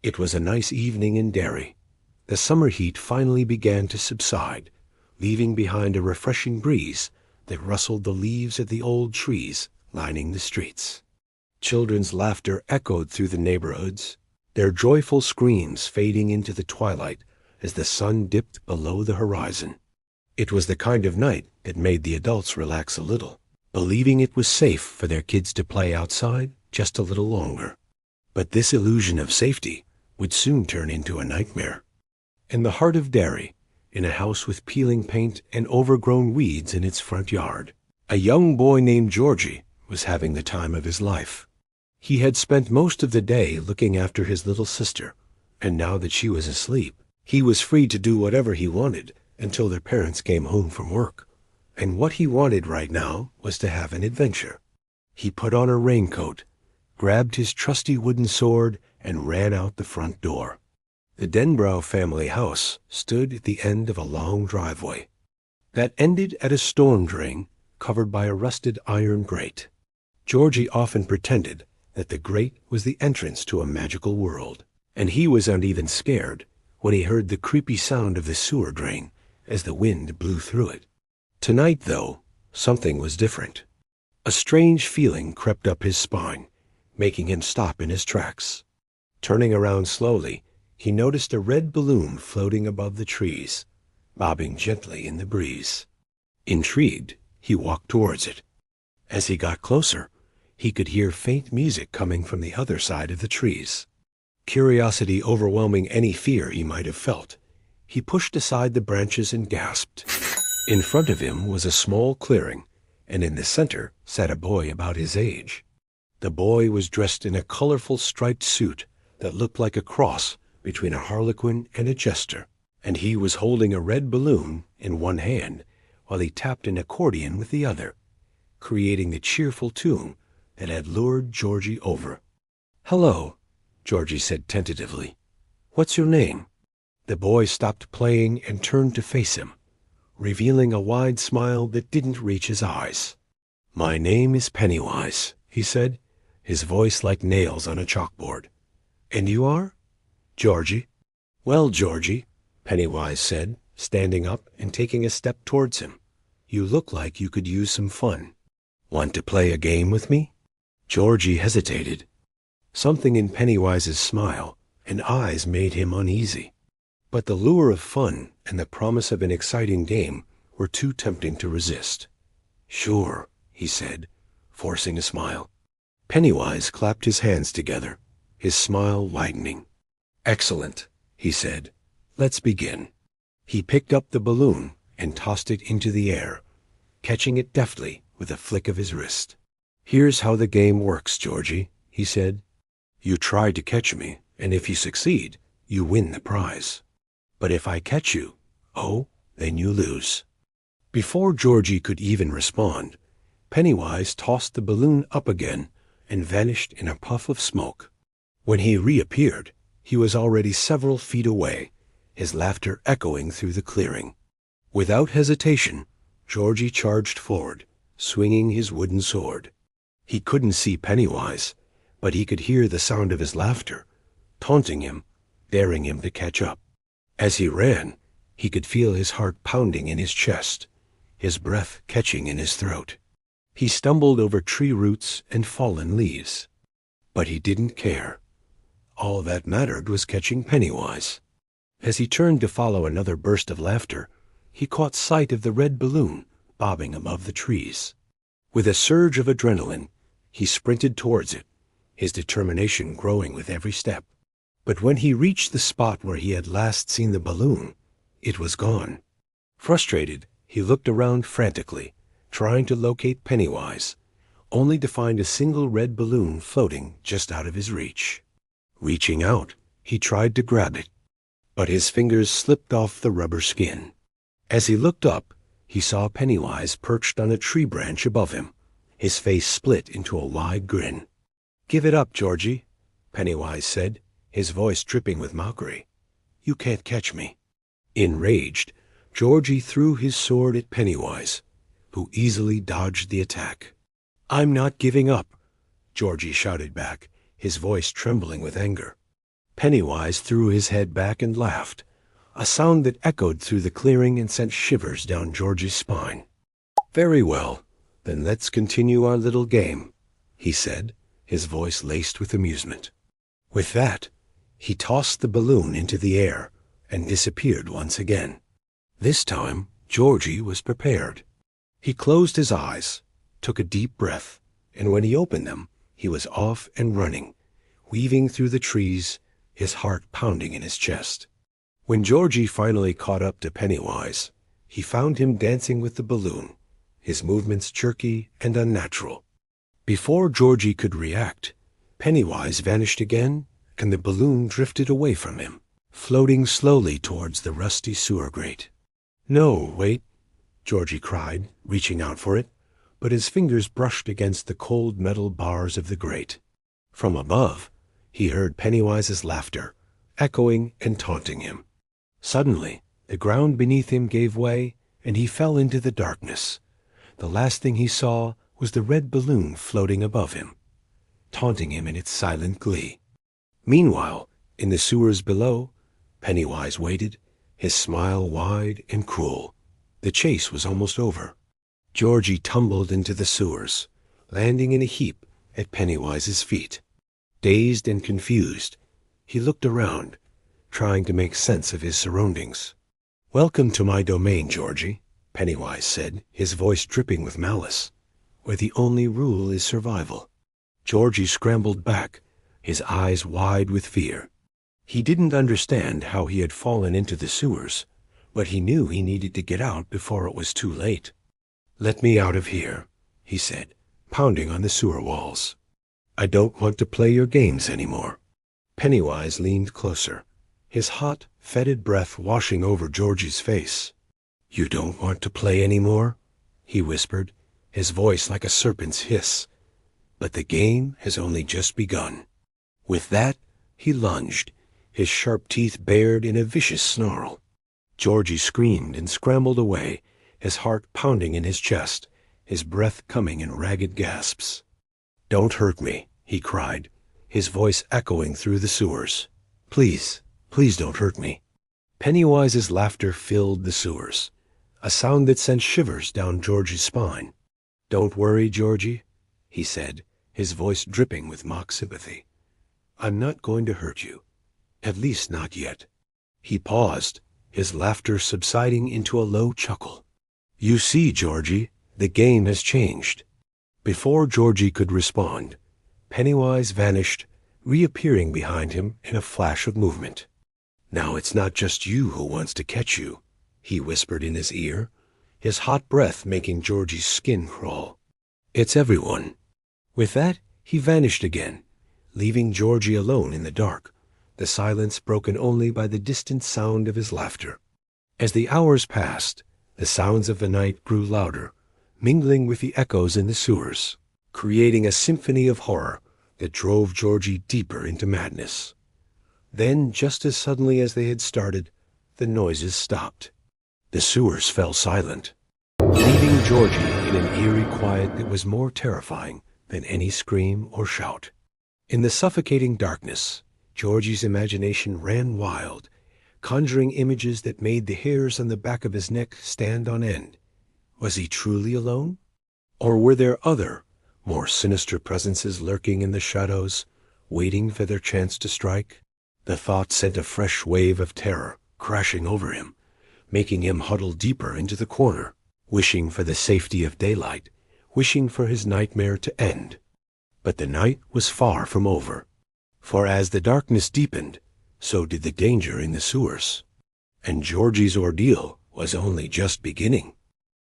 It was a nice evening in Derry. The summer heat finally began to subside, leaving behind a refreshing breeze that rustled the leaves of the old trees lining the streets. Children's laughter echoed through the neighborhoods, their joyful screams fading into the twilight as the sun dipped below the horizon. It was the kind of night that made the adults relax a little, believing it was safe for their kids to play outside just a little longer. But this illusion of safety would soon turn into a nightmare. In the heart of Derry, in a house with peeling paint and overgrown weeds in its front yard, a young boy named Georgie was having the time of his life. He had spent most of the day looking after his little sister, and now that she was asleep, he was free to do whatever he wanted until their parents came home from work. And what he wanted right now was to have an adventure. He put on a raincoat, grabbed his trusty wooden sword, and ran out the front door. The Denbrough family house stood at the end of a long driveway that ended at a storm drain covered by a rusted iron grate. Georgie often pretended that the grate was the entrance to a magical world, and he was uneven scared when he heard the creepy sound of the sewer drain as the wind blew through it. Tonight, though, something was different. A strange feeling crept up his spine, making him stop in his tracks. Turning around slowly, he noticed a red balloon floating above the trees, bobbing gently in the breeze. Intrigued, he walked towards it. As he got closer, he could hear faint music coming from the other side of the trees. Curiosity overwhelming any fear he might have felt, he pushed aside the branches and gasped. In front of him was a small clearing, and in the center sat a boy about his age. The boy was dressed in a colorful striped suit that looked like a cross between a harlequin and a jester, and he was holding a red balloon in one hand while he tapped an accordion with the other, creating the cheerful tune that had lured Georgie over. "Hello," Georgie said tentatively. "What's your name?" The boy stopped playing and turned to face him, revealing a wide smile that didn't reach his eyes. "My name is Pennywise," he said, his voice like nails on a chalkboard. "And you are?" "Georgie." "Well, Georgie," Pennywise said, standing up and taking a step towards him, "you look like you could use some fun. Want to play a game with me?" Georgie hesitated. Something in Pennywise's smile and eyes made him uneasy. But the lure of fun and the promise of an exciting game were too tempting to resist. "Sure," he said, forcing a smile. Pennywise clapped his hands together, his smile widening. "Excellent," he said. "Let's begin." He picked up the balloon and tossed it into the air, catching it deftly with a flick of his wrist. "Here's how the game works, Georgie," he said. "You try to catch me, and if you succeed, you win the prize. But if I catch you, oh, then you lose." Before Georgie could even respond, Pennywise tossed the balloon up again and vanished in a puff of smoke. When he reappeared, he was already several feet away, his laughter echoing through the clearing. Without hesitation, Georgie charged forward, swinging his wooden sword. He couldn't see Pennywise, but he could hear the sound of his laughter, taunting him, daring him to catch up. As he ran, he could feel his heart pounding in his chest, his breath catching in his throat. He stumbled over tree roots and fallen leaves. But he didn't care. All that mattered was catching Pennywise. As he turned to follow another burst of laughter, he caught sight of the red balloon bobbing above the trees. With a surge of adrenaline, he sprinted towards it, his determination growing with every step. But when he reached the spot where he had last seen the balloon, it was gone. Frustrated, he looked around frantically, trying to locate Pennywise, only to find a single red balloon floating just out of his reach. Reaching out, he tried to grab it, but his fingers slipped off the rubber skin. As he looked up, he saw Pennywise perched on a tree branch above him, his face split into a wide grin. "Give it up, Georgie," Pennywise said, his voice dripping with mockery. "You can't catch me." Enraged, Georgie threw his sword at Pennywise, who easily dodged the attack. "I'm not giving up," Georgie shouted back, his voice trembling with anger. Pennywise threw his head back and laughed, a sound that echoed through the clearing and sent shivers down Georgie's spine. "Very well, then let's continue our little game," he said, his voice laced with amusement. With that, he tossed the balloon into the air and disappeared once again. This time, Georgie was prepared. He closed his eyes, took a deep breath, and when he opened them, he was off and running, weaving through the trees, his heart pounding in his chest. When Georgie finally caught up to Pennywise, he found him dancing with the balloon, his movements jerky and unnatural. Before Georgie could react, Pennywise vanished again, and the balloon drifted away from him, floating slowly towards the rusty sewer grate. "No, wait," Georgie cried, reaching out for it, but his fingers brushed against the cold metal bars of the grate. From above, he heard Pennywise's laughter, echoing and taunting him. Suddenly, the ground beneath him gave way, and he fell into the darkness. The last thing he saw was the red balloon floating above him, taunting him in its silent glee. Meanwhile, in the sewers below, Pennywise waited, his smile wide and cruel. The chase was almost over. Georgie tumbled into the sewers, landing in a heap at Pennywise's feet. Dazed and confused, he looked around, trying to make sense of his surroundings. "Welcome to my domain, Georgie," Pennywise said, his voice dripping with malice, "where the only rule is survival." Georgie scrambled back, his eyes wide with fear. He didn't understand how he had fallen into the sewers, but he knew he needed to get out before it was too late. "Let me out of here," he said, pounding on the sewer walls. "I don't want to play your games anymore." Pennywise leaned closer, his hot, fetid breath washing over Georgie's face. "You don't want to play anymore?" he whispered, his voice like a serpent's hiss. "But the game has only just begun." With that, he lunged, his sharp teeth bared in a vicious snarl. Georgie screamed and scrambled away, his heart pounding in his chest, his breath coming in ragged gasps. "Don't hurt me," he cried, his voice echoing through the sewers. "Please, please don't hurt me." Pennywise's laughter filled the sewers, a sound that sent shivers down Georgie's spine. "Don't worry, Georgie," he said, his voice dripping with mock sympathy. "I'm not going to hurt you. At least not yet." He paused, his laughter subsiding into a low chuckle. "You see, Georgie, the game has changed." Before Georgie could respond, Pennywise vanished, reappearing behind him in a flash of movement. "Now it's not just you who wants to catch you," he whispered in his ear, his hot breath making Georgie's skin crawl. "It's everyone." With that, he vanished again, leaving Georgie alone in the dark, the silence broken only by the distant sound of his laughter. As the hours passed, the sounds of the night grew louder, mingling with the echoes in the sewers, creating a symphony of horror that drove Georgie deeper into madness. Then, just as suddenly as they had started, the noises stopped. The sewers fell silent, leaving Georgie in an eerie quiet that was more terrifying than any scream or shout. In the suffocating darkness, Georgie's imagination ran wild, conjuring images that made the hairs on the back of his neck stand on end. Was he truly alone? Or were there other, more sinister presences lurking in the shadows, waiting for their chance to strike? The thought sent a fresh wave of terror crashing over him, making him huddle deeper into the corner, wishing for the safety of daylight, wishing for his nightmare to end. But the night was far from over, for as the darkness deepened, so did the danger in the sewers, and Georgie's ordeal was only just beginning.